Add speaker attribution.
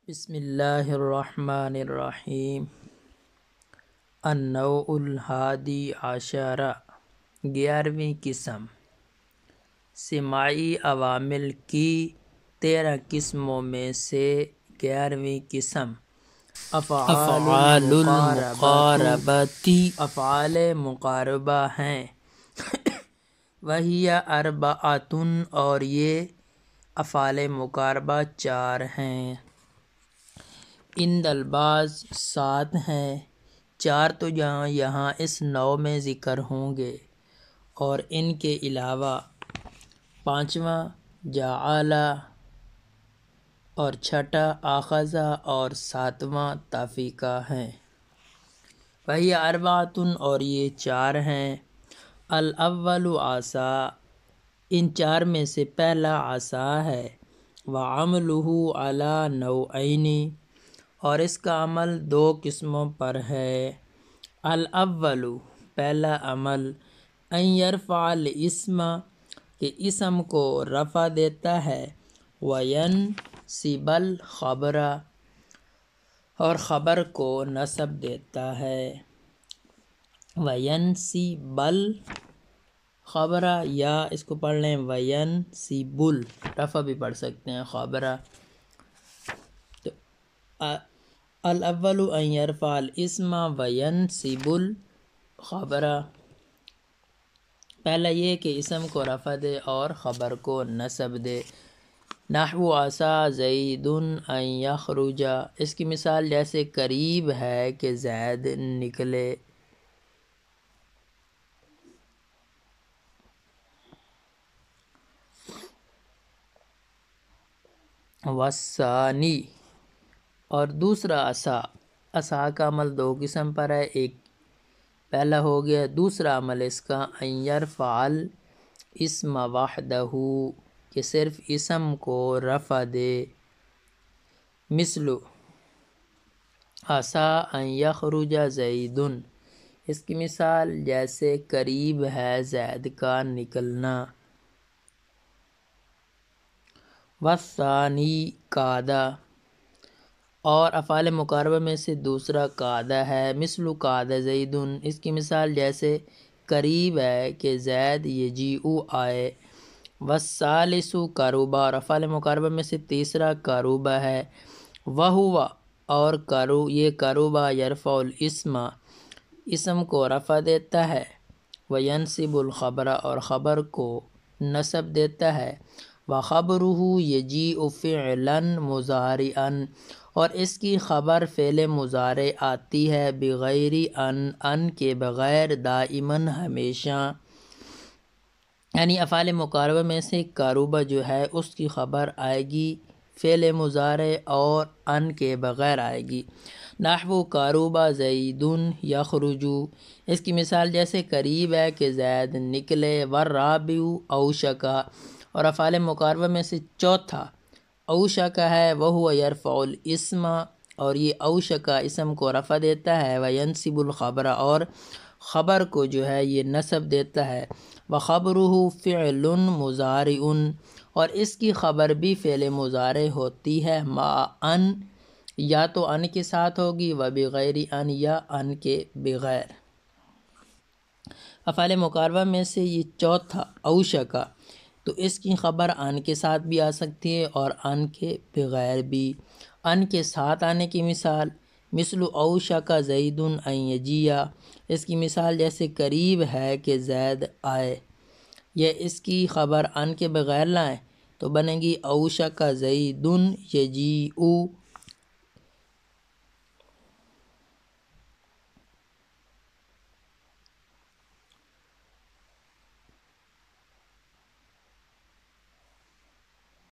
Speaker 1: بسم اللہ الرحمن الرحیم۔ النوع الحادی عشرہ، 11ویں قسم۔ سماعی عوامل کی 13 قسموں میں سے 11ویں قسم افعال المقاربتی افعال مقاربہ ہیں۔ وہی اربعۃ، اور یہ افعال مقاربہ 4 ہیں۔ عند البعض 7 ہیں، 4 تو یہاں اس نوع میں ذکر ہوں گے، اور ان کے علاوہ 5واں جعل اور 6واں اخذ اور 7واں تفیقہ ہیں۔ وہی اربعۃ، اور یہ 4 ہیں۔ الاول عصا، ان 4 میں سے پہلا عصا ہے۔ وعملہ علی نوعین، اور اس کا عمل 2 قسموں پر ہے۔ الاول، پہلا عمل، ان یرفع الاسم، کہ اسم کو رفع دیتا ہے، وینصب الخبر، اور خبر کو نصب دیتا ہے۔ وینصب الخبر، یا اس کو پڑھ لیں وینصب رفع بھی پڑھ سکتے ہیں خبر۔ الاول ان یرفع الاسم وینصب الخبر، پہلا یہ کہ اسم کو رفع دے اور خبر کو نصب دے۔ نحو عصا زید ان یخرج، اس کی مثال جیسے قریب ہے کہ زید نکلے۔ والثانی، اور دوسرا عصا، عصا کا عمل 2 قسم پر ہے، ایک پہلا ہو گیا، دوسرا عمل اس کا ان یرفع الاسم وحدہ، کہ صرف اسم کو رفع دے۔ مثل عصا ان یخرج زید، اس کی مثال جیسے قریب ہے زید کا نکلنا۔ والثانی کاد، اور افعال مقاربہ میں سے دوسرا کاد ہے۔ مثل کاد زید، اس کی مثال جیسے قریب ہے کہ زید یجیء آئے۔ والثالث قرب، اور افعال مقاربہ میں سے تیسرا قرب ہے۔ وہو، اور یہ قرب یرفع الاسم، اسم کو رفع دیتا ہے، وینصب الخبر، اور خبر کو نصب دیتا ہے۔ وخبرہ یجیء فعلا مضارعا، اور اس کی خبر فعل مضارع آتی ہے، بغیر ان کے بغیر، دائما ہمیشہ۔ یعنی افعال مقاربہ میں سے قرب جو ہے اس کی خبر آئے گی فعل مضارع اور ان کے بغیر آئے گی۔ نحو قرب زید یخرج، اس کی مثال جیسے قریب ہے کہ زید نکلے۔ والرابع اوشک، اور افعال مقاربہ میں سے چوتھا اوشک ہے۔ وہو یرفع الاسم، اور یہ اوشک اسم کو رفع دیتا ہے، وینصب الخبر، اور خبر کو جو ہے یہ نصب دیتا ہے۔ وخبرہ فعل مضارع، اور اس کی خبر بھی فعل مضارع ہوتی ہے، مع ان، یا تو ان کے ساتھ ہوگی، وبغیر ان، یا ان کے بغیر۔ افعال مقاربہ میں سے یہ چوتھا اوشک، تو اس کی خبر ان کے ساتھ بھی آ سکتی ہے اور ان کے بغیر بھی۔ ان کے ساتھ آنے کی مثال، مثل اوشک زید ان یجیء، اس کی مثال جیسے قریب ہے کہ زید آئے۔ یہ اس کی خبر ان کے بغیر لائیں تو بنے گی اوشک زید یجیء